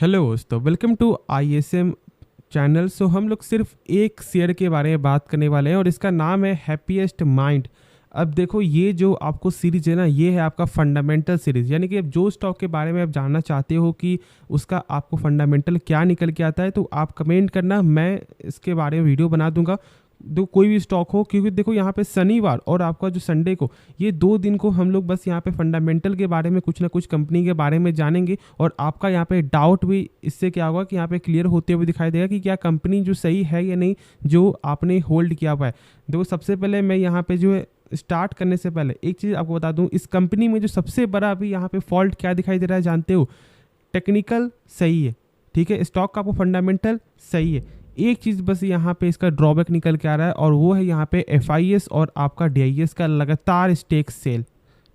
Hello दोस्तों, welcome to ISM channel. हम लोग सिर्फ एक शेयर के बारे में बात करने वाले हैं और इसका नाम है हैप्पीएस्ट माइंड। अब देखो, ये जो आपको सीरीज है ना, ये है आपका फंडामेंटल सीरीज। यानी कि अब जो स्टॉक के बारे में आप जानना चाहते हो कि उसका आपको फंडामेंटल क्या निकल के आता है, तो आप कमेंट करना, मैं इसके बारे में वीडियो बना दूंगा। दो कोई भी स्टॉक हो, क्योंकि देखो यहाँ पे शनिवार और आपका जो संडे को, ये 2 दिन को हम लोग बस यहाँ पे फंडामेंटल के बारे में कुछ ना कुछ कंपनी के बारे में जानेंगे। और आपका यहाँ पे डाउट भी इससे क्या होगा कि यहाँ पे क्लियर होते हुए दिखाई देगा कि क्या कंपनी जो सही है या नहीं, जो आपने होल्ड किया हुआ है। देखो, सबसे पहले मैं यहाँ पे जो है स्टार्ट करने से पहले एक चीज़ आपको बता दूं, इस कंपनी में जो सबसे बड़ा अभी यहाँ पे फॉल्ट क्या दिखाई दे रहा है जानते हो? टेक्निकल सही है, ठीक है, स्टॉक का आपको फंडामेंटल सही है। एक चीज़ बस यहाँ पे इसका ड्रॉबैक निकल के आ रहा है, और वो है यहाँ पे FIS और आपका DIS का लगातार स्टेक सेल।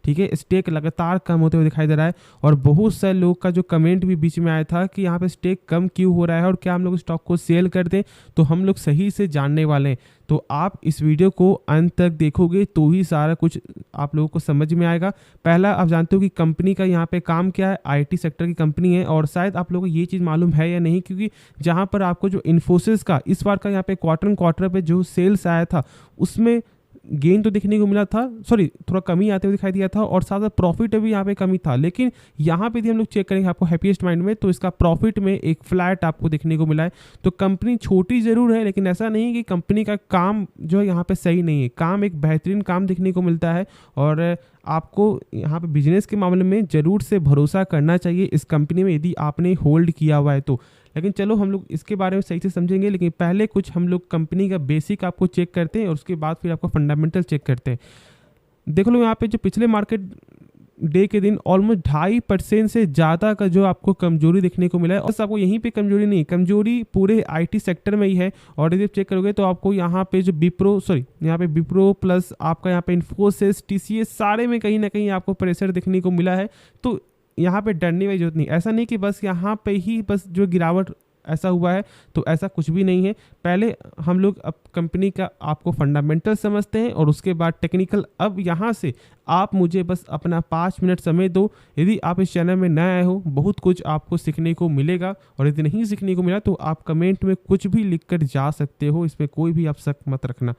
ठीक है, स्टेक लगातार कम होते हुए दिखाई दे रहा है। और बहुत सारे लोग का जो कमेंट भी बीच में आया था कि यहाँ पे स्टेक कम क्यों हो रहा है और क्या हम लोग स्टॉक को सेल कर दें, तो हम लोग सही से जानने वाले हैं। तो आप इस वीडियो को अंत तक देखोगे तो ही सारा कुछ आप लोगों को समझ में आएगा। पहला, आप जानते हो कि कंपनी का यहाँ पे काम क्या है, IT सेक्टर की कंपनी है। और शायद आप लोगों को ये चीज़ मालूम है या नहीं, क्योंकि जहाँ पर आपको जो इन्फोसिस का इस बार का यहाँ पे क्वार्टर पे जो सेल्स आया था, उसमें गेन तो देखने को मिला था, सॉरी थोड़ा कमी आते हुए दिखाई दिया था, और साथ साथ प्रॉफिट भी यहाँ पे कमी था। लेकिन यहाँ पे भी हम लोग चेक करेंगे आपको हैप्पीएस्ट माइंड में, तो इसका प्रॉफिट में एक फ्लैट आपको देखने को मिला है। तो कंपनी छोटी ज़रूर है, लेकिन ऐसा नहीं कि कंपनी का काम जो है यहाँ पे सही नहीं है। काम एक बेहतरीन काम देखने को मिलता है, और आपको यहाँ पे बिजनेस के मामले में ज़रूर से भरोसा करना चाहिए इस कंपनी में, यदि आपने होल्ड किया हुआ है तो। लेकिन चलो, हम लोग इसके बारे में सही से समझेंगे, लेकिन पहले कुछ हम लोग कंपनी का बेसिक आपको चेक करते हैं और उसके बाद फिर आपको फंडामेंटल चेक करते हैं। देख लो यहाँ पे जो पिछले मार्केट डे के दिन ऑलमोस्ट 2.5% से ज़्यादा का जो आपको कमजोरी देखने को मिला है। और आपको यहीं पे कमजोरी नहीं, कमजोरी पूरे IT सेक्टर में ही है। और यदि आप चेक करोगे तो आपको यहाँ पे जो यहाँ पे विप्रो प्लस आपका यहाँ पे इन्फोसिस, TCS, सारे में कहीं ना कहीं आपको प्रेशर देखने को मिला है। तो यहाँ पे डरने की जरूरत नहीं। ऐसा नहीं कि बस यहाँ पे ही बस जो गिरावट ऐसा हुआ है, तो ऐसा कुछ भी नहीं है। पहले हम लोग अब कंपनी का आपको फंडामेंटल समझते हैं और उसके बाद टेक्निकल। अब यहाँ से आप मुझे बस अपना 5 मिनट समय दो। यदि आप इस चैनल में नए आए हो, बहुत कुछ आपको सीखने को मिलेगा, और यदि नहीं सीखने को मिला तो आप कमेंट में कुछ भी लिख कर जा सकते हो, इसमें कोई भी आप शक मत रखना।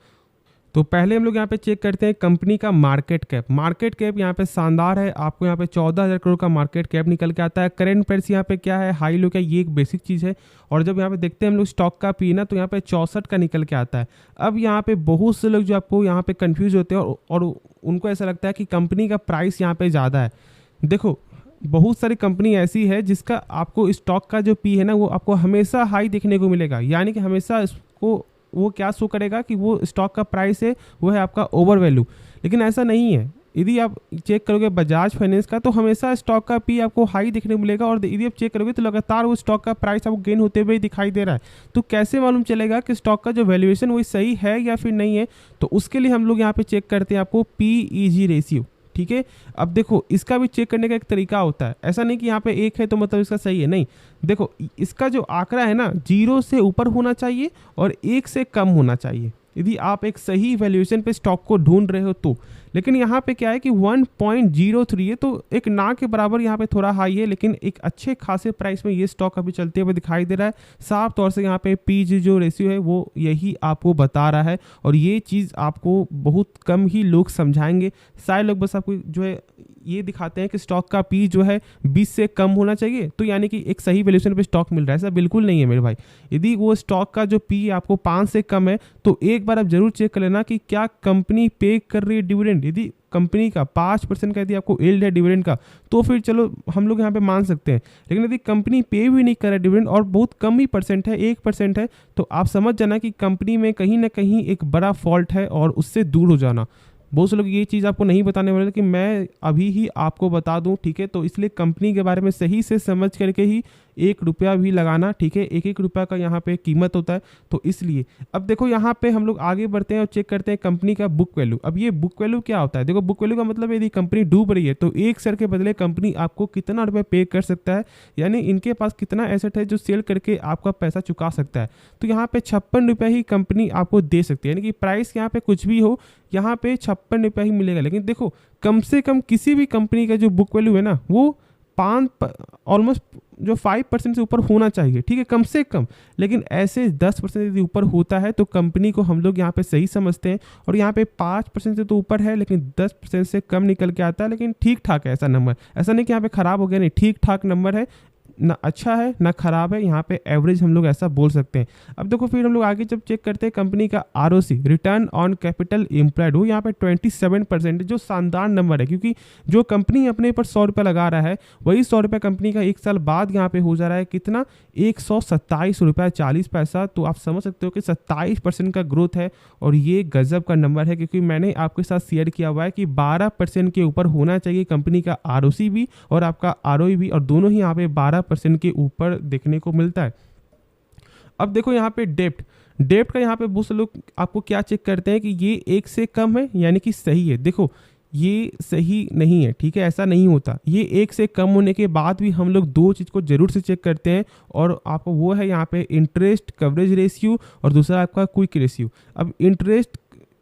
तो पहले हम लोग यहाँ पे चेक करते हैं कंपनी का मार्केट कैप। मार्केट कैप यहाँ पे शानदार है, आपको यहाँ पे 14,000 करोड़ का मार्केट कैप निकल के आता है। करंट प्राइस यहाँ पे क्या है, हाई लो क्या, ये एक बेसिक चीज़ है। और जब यहाँ पे देखते हैं हम लोग स्टॉक का पी ना, तो यहाँ पे 64 का निकल के आता है। अब यहाँ पे बहुत से लोग जो आपको यहाँ पे कंफ्यूज होते हैं, और उनको ऐसा लगता है कि कंपनी का प्राइस यहाँ पे ज़्यादा है। देखो, बहुत सारी कंपनी ऐसी है जिसका आपको स्टॉक का जो पी है ना, वो आपको हमेशा हाई देखने को मिलेगा। यानी कि हमेशा इसको वो क्या शो करेगा कि वो स्टॉक का प्राइस है, वो है आपका ओवर वैल्यू। लेकिन ऐसा नहीं है। यदि आप चेक करोगे बजाज फाइनेंस का, तो हमेशा स्टॉक का पी आपको हाई देखने को मिलेगा, और यदि आप चेक करोगे तो लगातार वो स्टॉक का प्राइस आपको गेन होते हुए दिखाई दे रहा है। तो कैसे मालूम चलेगा कि स्टॉक का जो वैल्यूएशन वो सही है या फिर नहीं है? तो उसके लिए हम लोग यहाँ पे चेक करते हैं आपको PEG रेशियो। ठीक है, अब देखो, इसका भी चेक करने का एक तरीका होता है। ऐसा नहीं कि यहाँ पे 1 है तो मतलब इसका सही है, नहीं। देखो, इसका जो आंकड़ा है ना, 0 से ऊपर होना चाहिए और 1 से कम होना चाहिए, यदि आप एक सही वैल्यूएशन पे स्टॉक को ढूंढ रहे हो तो। लेकिन यहाँ पे क्या है कि 1.03 है, तो एक ना के बराबर यहाँ पे थोड़ा हाई है, लेकिन एक अच्छे खासे प्राइस में ये स्टॉक अभी चलते हुए दिखाई दे रहा है। साफ तौर से यहाँ पे PEG जो रेशियो है वो यही आपको बता रहा है, और ये चीज़ आपको बहुत कम ही लोग समझाएंगे। सारे लोग बस आपको जो है ये दिखाते हैं कि स्टॉक का पी जो है 20 से कम होना चाहिए, तो यानी कि एक सही वैल्यूएशन पे स्टॉक मिल रहा है। ऐसा बिल्कुल नहीं है मेरे भाई। यदि वो स्टॉक का जो पी आपको 5 से कम है, तो एक बार आप जरूर चेक कर लेना कि क्या कंपनी पे कर रही है डिविडेंड। यदि कंपनी का 5% का यदि आपको यील्ड है डिविडेंड का, तो फिर चलो हम लोग यहाँ पे मान सकते हैं। लेकिन यदि कंपनी पे भी नहीं कर रहा है डिविडेंड, और बहुत कम ही परसेंट है, 1% है, तो आप समझ जाना कि कंपनी में कहीं ना कहीं एक बड़ा फॉल्ट है, और उससे दूर हो जाना। बहुत से लोग ये चीज़ आपको नहीं बताने वाले, कि मैं अभी ही आपको बता दूं, ठीक है। तो इसलिए कंपनी के बारे में सही से समझ करके ही 1 रुपया भी लगाना, ठीक है। 1 रुपया का यहाँ पे कीमत होता है, तो इसलिए अब देखो यहाँ पे हम लोग आगे बढ़ते हैं और चेक करते हैं कंपनी का बुक वैल्यू। अब ये बुक वैल्यू क्या होता है? देखो, बुक वैल्यू का मतलब यदि कंपनी डूब रही है तो एक शेयर के बदले कंपनी आपको कितना रुपये पे कर सकता है, यानी इनके पास कितना एसेट है जो सेल करके आपका पैसा चुका सकता है। तो यहाँ पे 56 रुपये ही कंपनी आपको दे सकती है, यानी कि प्राइस यहाँ पे कुछ भी हो, यहाँ पे 56 रुपये ही मिलेगा। लेकिन देखो, कम से कम किसी भी कंपनी का जो बुक वैल्यू है ना, वो ऑलमोस्ट जो 5% से ऊपर होना चाहिए, ठीक है, कम से कम। लेकिन ऐसे 10% यदि ऊपर होता है तो कंपनी को हम लोग यहाँ पे सही समझते हैं। और यहाँ पे 5% से तो ऊपर है लेकिन 10% से कम निकल के आता है, लेकिन ठीक ठाक है ऐसा नंबर। ऐसा नहीं कि यहाँ पे खराब हो गया, नहीं, ठीक ठाक नंबर है, ना अच्छा है ना खराब है, यहाँ पे एवरेज हम लोग ऐसा बोल सकते हैं। अब देखो फिर हम लोग आगे जब चेक करते हैं कंपनी का ROC, return on capital employed, वो यहाँ पे 27%, जो शानदार नंबर है, क्योंकि जो कंपनी अपने ऊपर 100 रुपये लगा रहा है वही 100 रुपये कंपनी का एक साल बाद यहाँ पे हो जा रहा है कितना, 127 रुपये 40 पैसा। तो आप समझ सकते हो कि 27% का ग्रोथ है और ये गजब का नंबर है, क्योंकि मैंने आपके साथ शेयर किया हुआ है कि 12% के ऊपर होना चाहिए कंपनी का आरओसी भी और आपका आरओई भी, और दोनों ही यहाँ पे 12% के ऊपर देखने को मिलता है। अब देखो यहाँ पे डेप्ट का यहाँ पे बहुत से लोग आपको क्या चेक करते हैं कि ये 1 से कम है यानी कि सही है। देखो ये सही नहीं है, ठीक है, ऐसा नहीं होता। ये 1 से कम होने के बाद भी हम लोग 2 चीज़ को जरूर से चेक करते हैं, और आपको वो है यहाँ पे इंटरेस्ट कवरेज रेशियो और दूसरा आपका क्विक रेशियो। अब इंटरेस्ट,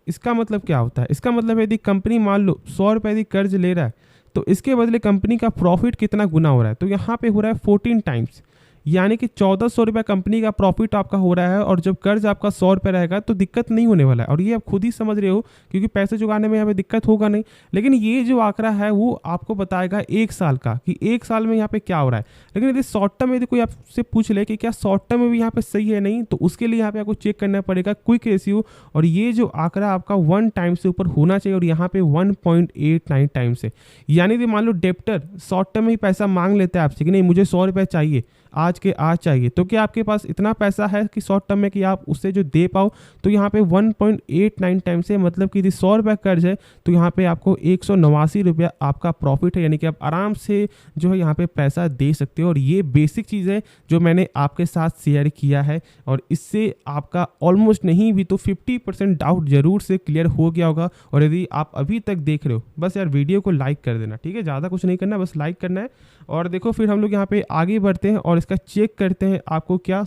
इसका मतलब क्या होता है? इसका मतलब है यदि कंपनी मान लो 100 रुपये यदि कर्ज ले रहा है तो इसके बदले कंपनी का प्रॉफिट कितना गुना हो रहा है, तो यहाँ पे हो रहा है 14 टाइम्स, यानी कि 1400 रुपये कंपनी का प्रॉफिट आपका हो रहा है। और जब कर्ज आपका 100 रुपये रहेगा तो दिक्कत नहीं होने वाला है, और ये आप खुद ही समझ रहे हो क्योंकि पैसे जुगाड़ने में यहाँ पे दिक्कत होगा नहीं। लेकिन ये जो आंकड़ा है वो आपको बताएगा 1 साल का, कि 1 साल में यहाँ पे क्या हो रहा है। लेकिन यदि शॉर्ट टर्म में यदि कोई आपसे पूछ ले कि क्या शॉर्ट टर्म में भी यहाँ पे सही है नहीं, तो उसके लिए यहाँ पे आपको चेक करना पड़ेगा क्विक रेशियो, और ये जो आंकड़ा आपका 1 टाइम से ऊपर होना चाहिए, और यहाँ पे 1.89 टाइम से। यानी कि मान लो डेप्टर शॉर्ट टर्म में ही पैसा मांग लेता है आपसे कि नहीं मुझे 100 रुपये चाहिए, आज के आज चाहिए, तो क्या आपके पास इतना पैसा है कि शॉर्ट टर्म में कि आप उससे जो दे पाओ? तो यहाँ पे 1.89 टाइम से, मतलब कि यदि 100 रुपये कर्ज है तो यहाँ पे आपको 189 रुपया आपका प्रॉफिट है, यानी कि आप आराम से जो है यहाँ पे पैसा दे सकते हो। और ये बेसिक चीज़ है जो मैंने आपके साथ शेयर किया है, और इससे आपका ऑलमोस्ट नहीं भी तो 50% डाउट जरूर से क्लियर हो गया होगा। और यदि आप अभी तक देख रहे हो, बस यार वीडियो को लाइक कर देना, ठीक है, ज़्यादा कुछ नहीं करना, बस लाइक करना है। और देखो फिर हम लोग यहाँ पे आगे बढ़ते हैं और इसका चेक करते हैं आपको क्या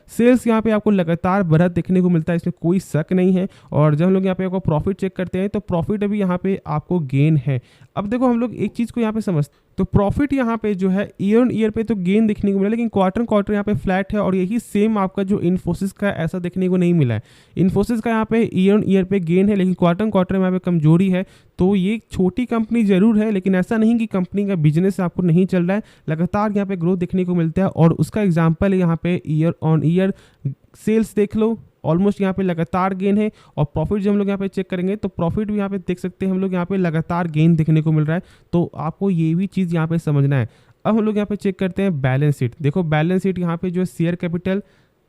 सेल्स यहाँ पे आपको लगातार बढ़त देखने को मिलता है, इसमें कोई शक नहीं है। और जब हम लोग यहाँ पे आपको प्रॉफिट चेक करते हैं तो प्रॉफिट अभी यहाँ पे आपको गेन है। अब देखो हम लोग एक चीज़ को यहाँ पे समझते, तो प्रॉफिट यहाँ पे जो है ईयर ऑन ईयर पे तो गेन देखने को मिला, लेकिन क्वार्टर यहाँ पे फ्लैट है। और यही सेम आपका जो इन्फोसिस का ऐसा देखने को नहीं मिला है। इन्फोसिस का यहाँ पे ईयर ऑन ईयर पे गेन है, लेकिन क्वार्टर में यहाँ पे कमजोरी है। तो ये छोटी कंपनी जरूर है, लेकिन ऐसा नहीं कि कंपनी का बिजनेस आपको नहीं चल रहा है, लगातार यहाँ पे ग्रोथ देखने को मिलता है। और उसका एग्जाम्पल है यहाँ पे ईयर ऑन ईयर सेल्स देख लो, ऑलमोस्ट यहाँ पे लगातार गेन है। और प्रॉफिट जब हम लोग यहाँ पे चेक करेंगे तो प्रॉफिट भी यहाँ पे देख सकते हैं हम लोग, यहाँ पे लगातार गेन देखने को मिल रहा है। तो आपको ये भी चीज़ यहाँ पे समझना है। अब हम लोग यहाँ पे चेक करते हैं बैलेंस शीट। देखो बैलेंस शीट यहाँ पे जो है शेयर कैपिटल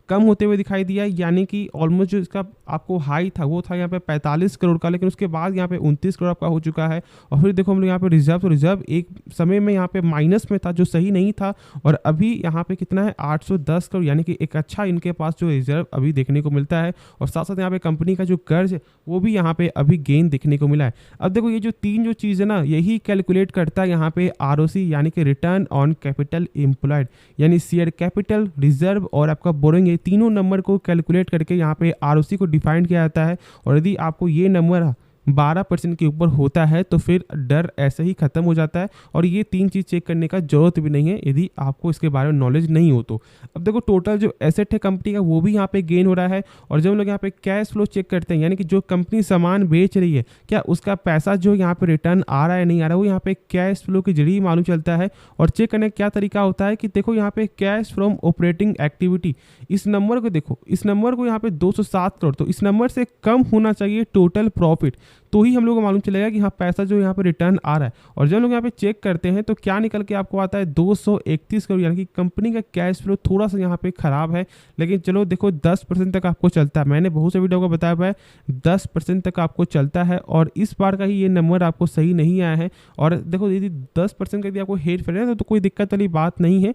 कम होते हुए दिखाई दिया, यानी कि ऑलमोस्ट जो इसका आपको हाई था वो था यहाँ पे 45 करोड़ का, लेकिन उसके बाद यहाँ पे 29 करोड़ आपका हो चुका है। और फिर देखो हम लोग यहाँ पे रिजर्व, तो रिजर्व एक समय में यहाँ पे माइनस में था जो सही नहीं था, और अभी यहाँ पे कितना है 810 करोड़, यानी कि एक अच्छा इनके पास जो रिजर्व अभी देखने को मिलता है। और साथ साथ यहाँ पे कंपनी का जो कर्ज है वो भी यहाँ पे अभी गेन देखने को मिला है। अब देखो ये जो तीन जो चीज़ है ना, यही कैलकुलेट करता है यहाँ पे आरओसी, यानी कि रिटर्न ऑन कैपिटल एम्प्लॉयड, यानी शेयर कैपिटल, रिजर्व और आपका बोरोइंग, तीनों नंबर को कैलकुलेट करके यहाँ पे आरओसी को डिफाइन किया जाता है। और यदि आपको ये नंबर 12% के ऊपर होता है तो फिर डर ऐसे ही खत्म हो जाता है। और ये तीन चीज़ चेक करने का जरूरत भी नहीं है यदि आपको इसके बारे में नॉलेज नहीं हो तो। अब देखो टोटल जो एसेट है कंपनी का वो भी यहाँ पे गेन हो रहा है। और जब हम लोग यहाँ पे कैश फ्लो चेक करते हैं, यानी कि जो कंपनी सामान बेच रही है क्या उसका पैसा जो यहाँ पे रिटर्न आ रहा है नहीं आ रहा है, वो यहाँ पे कैश फ्लो के जरिए मालूम चलता है। और चेक करने का क्या तरीका होता है कि देखो यहाँ पे कैश फ्रॉम ऑपरेटिंग एक्टिविटी, इस नंबर को देखो, इस नंबर को यहाँ पे 207 करोड़, तो इस नंबर से कम होना चाहिए टोटल प्रॉफिट, तो ही हम लोग को मालूम चलेगा कि हाँ पैसा जो यहाँ पे रिटर्न आ रहा है। और जब हम लोग यहाँ पे चेक करते हैं तो क्या निकल के आपको आता है 231 करोड़, यानी कि कंपनी का कैश फ्लो थोड़ा सा यहाँ पे खराब है। लेकिन चलो देखो 10% तक आपको चलता है, मैंने बहुत से वीडियो को बताया हुआ है 10% तक आपको चलता है। और इस बार का ही ये नंबर आपको सही नहीं आया है। और देखो यदि 10% का यदि आपको हेर फेर है तो कोई दिक्कत वाली बात नहीं है।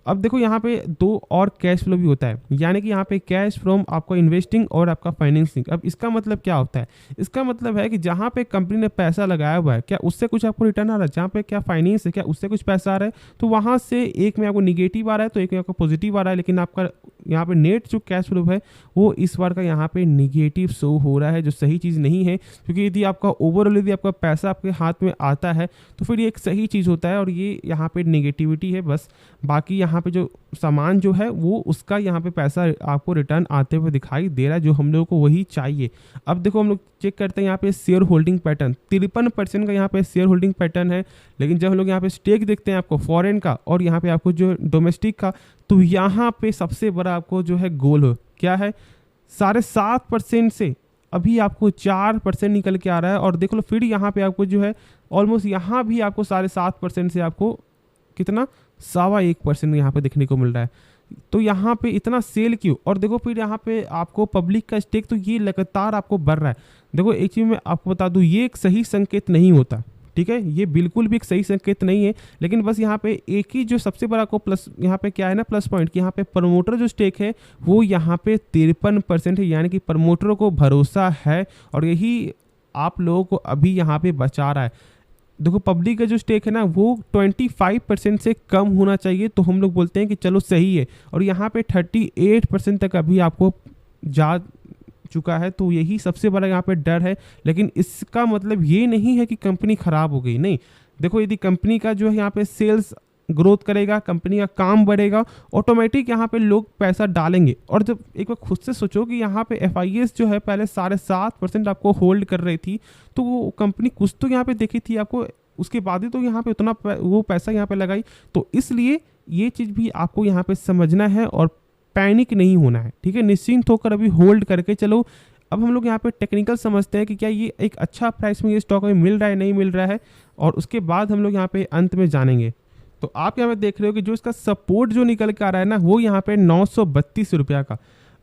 अब देखो यहाँ पे दो और कैश फ्लो भी होता है, यानी कि यहाँ पे कैश फ्रॉम आपका इन्वेस्टिंग और आपका फाइनेंसिंग। अब इसका मतलब क्या होता है? इसका मतलब है कि जहाँ पे कंपनी ने पैसा लगाया हुआ है क्या उससे कुछ आपको रिटर्न आ रहा है, जहाँ पे क्या फाइनेंस है क्या उससे कुछ पैसा आ रहा है, तो वहाँ से एक में आपको निगेटिव आ रहा है तो एक में आपको पॉजिटिव आ रहा है। लेकिन आपका यहाँ पे नेट जो कैश फ्लो है वो इस बार का यहाँ पे निगेटिव शो हो रहा है, जो सही चीज़ नहीं है। क्योंकि यदि आपका ओवरऑल यदि आपका पैसा आपके हाथ में आता है तो फिर ये एक सही चीज़ होता है, और ये यहाँ पे नेगेटिविटी है बस। बाकी यहाँ पे जो सामान जो है वो उसका यहाँ पे पैसा आपको रिटर्न आते हुए दिखाई दे रहा है, जो हम लोगों को वही चाहिए। अब देखो हम लोग चेक करते हैं यहाँ पे शेयर होल्डिंग पैटर्न 53% का यहाँ पे शेयर होल्डिंग पैटर्न है। लेकिन जब हम लोग यहाँ पे स्टेक देखते हैं आपको फॉरेन का और यहाँ पे आपको जो डोमेस्टिक का, तो यहाँ पे सबसे बड़ा आपको जो है गोल हो क्या है, 7.5% से अभी आपको 4% निकल के आ रहा है। और देख लो फिर यहाँ पे आपको जो है ऑलमोस्ट यहाँ भी आपको 7.5% से आपको कितना 1.25% यहाँ पे देखने को मिल रहा है। तो यहाँ पे इतना सेल क्यों? और देखो फिर यहाँ पे आपको पब्लिक का स्टेक तो ये लगातार आपको बढ़ रहा है। देखो एक चीज़ मैं आपको बता दूँ, ये एक सही संकेत नहीं होता, ठीक है, ये बिल्कुल भी एक सही संकेत नहीं है। लेकिन बस यहाँ पे एक ही जो सबसे बड़ा को प्लस यहाँ पे क्या है ना, प्लस पॉइंट कि यहाँ पे प्रमोटर जो स्टेक है वो यहाँ पे 53% है, यानी कि प्रमोटरों को भरोसा है और यही आप लोगों को अभी यहाँ पे बचा रहा है। देखो पब्लिक का जो स्टेक है ना वो 25% से कम होना चाहिए, तो हम लोग बोलते हैं कि चलो सही है। और यहाँ पे 38% तक अभी आपको जा चुका है, तो यही सबसे बड़ा यहाँ पे डर है। लेकिन इसका मतलब ये नहीं है कि कंपनी खराब हो गई, नहीं। देखो यदि कंपनी का जो है यहाँ पे सेल्स ग्रोथ करेगा, कंपनी का काम बढ़ेगा, ऑटोमेटिक यहाँ पे लोग पैसा डालेंगे। और जब एक बार खुद से सोचो कि यहाँ पे FIS जो है पहले 7.5% आपको होल्ड कर रही थी, तो वो कंपनी कुछ तो यहाँ पे देखी थी आपको, उसके बाद ही तो यहाँ पे उतना वो पैसा यहाँ पे लगाई। तो इसलिए ये चीज़ भी आपको यहाँ पे समझना है और पैनिक नहीं होना है, ठीक है। निश्चिंत होकर अभी होल्ड करके चलो। अब हम लोग यहाँ पे टेक्निकल समझते हैं कि क्या ये एक अच्छा प्राइस में ये स्टॉक में मिल रहा है, नहीं मिल रहा है, और उसके बाद हम लोग यहाँ पे अंत में जानेंगे। तो आप यहाँ पे देख रहे हो कि जो इसका सपोर्ट जो निकल के आ रहा है ना, वो यहाँ पे 932 रुपया का।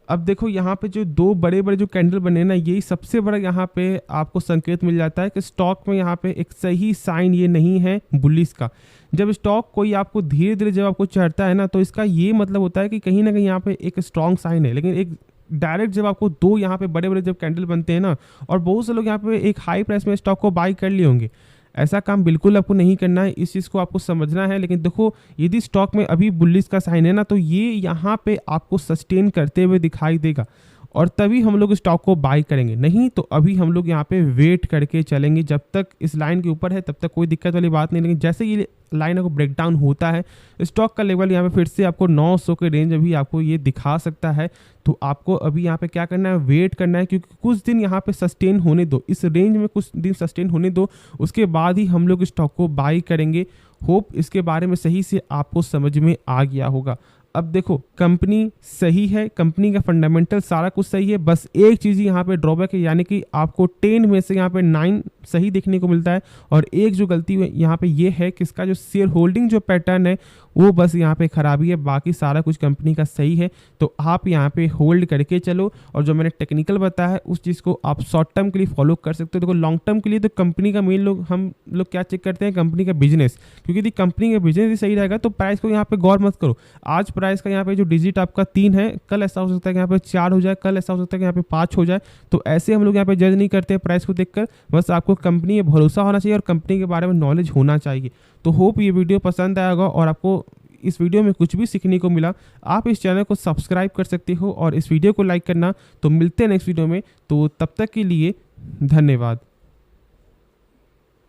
अब देखो यहाँ पे जो दो बड़े बड़े जो कैंडल बने ना, यही सबसे बड़ा यहाँ पे आपको संकेत मिल जाता है कि स्टॉक में यहाँ पे एक सही साइन ये नहीं है बुलिश का। जब स्टॉक कोई आपको धीरे धीरे जब आपको चढ़ता है ना, तो इसका ये मतलब होता है कि कहीं ना कहीं यहाँ पे एक स्ट्रॉन्ग साइन है। लेकिन एक डायरेक्ट जब आपको दो यहाँ पे बड़े बड़े जब कैंडल बनते हैं ना, और बहुत से लोग यहाँ पे एक हाई प्राइस में स्टॉक को बाई कर लिए होंगे, ऐसा काम बिल्कुल आपको नहीं करना है, इस चीज़ को आपको समझना है। लेकिन देखो यदि स्टॉक में अभी बुलिश का साइन है ना, तो ये यहाँ पे आपको सस्टेन करते हुए दिखाई देगा, और तभी हम लोग स्टॉक को बाई करेंगे। नहीं तो अभी हम लोग यहाँ पे वेट करके चलेंगे, जब तक इस लाइन के ऊपर है तब तक कोई दिक्कत वाली बात नहीं। लेकिन जैसे ये लाइन को ब्रेक डाउन होता है, स्टॉक का लेवल यहाँ पे फिर से आपको 900 के रेंज अभी आपको ये दिखा सकता है। तो आपको अभी यहाँ पे क्या करना है, वेट करना है, क्योंकि कुछ दिन यहाँ पे सस्टेन होने दो, इस रेंज में कुछ दिन सस्टेन होने दो, उसके बाद ही हम लोग स्टॉक को बाई करेंगे। होप इसके बारे में सही से आपको समझ में आ गया होगा। अब देखो कंपनी सही है, कंपनी का फंडामेंटल सारा कुछ सही है, बस एक चीज़ यहाँ पे ड्रॉबैक है, यानी कि आपको 10 में से यहाँ पे 9 सही देखने को मिलता है। और एक जो गलती यहाँ पे ये है कि इसका जो शेयर होल्डिंग जो पैटर्न है वो बस यहाँ पे खराबी है, बाकी सारा कुछ कंपनी का सही है। तो आप यहाँ पे होल्ड करके चलो, और जो मैंने टेक्निकल बताया है उस चीज़ को आप शॉर्ट टर्म के लिए फॉलो कर सकते हो। देखो लॉन्ग टर्म के लिए तो कंपनी का मेन हम लोग क्या चेक करते हैं, कंपनी का बिजनेस, क्योंकि यदि कंपनी का बिजनेस ही सही रहेगा तो प्राइस को यहाँ पे गौर मत करो। आज प्राइस का यहाँ पे जो डिजिट आपका 3 है, कल ऐसा हो सकता है कि यहाँ पे 4 हो जाए, कल ऐसा हो सकता है कि यहाँ पे 5 हो जाए। तो ऐसे हम लोग यहाँ पे जज नहीं करते प्राइस को देखकर, बस आपको कंपनी में भरोसा होना चाहिए और कंपनी के बारे में नॉलेज होना चाहिए। तो होप ये वीडियो पसंद आया होगा और आपको इस वीडियो में कुछ भी सीखने को मिला। आप इस चैनल को सब्सक्राइब कर सकते हो और इस वीडियो को लाइक करना। तो मिलते हैं नेक्स्ट वीडियो में, तो तब तक के लिए धन्यवाद।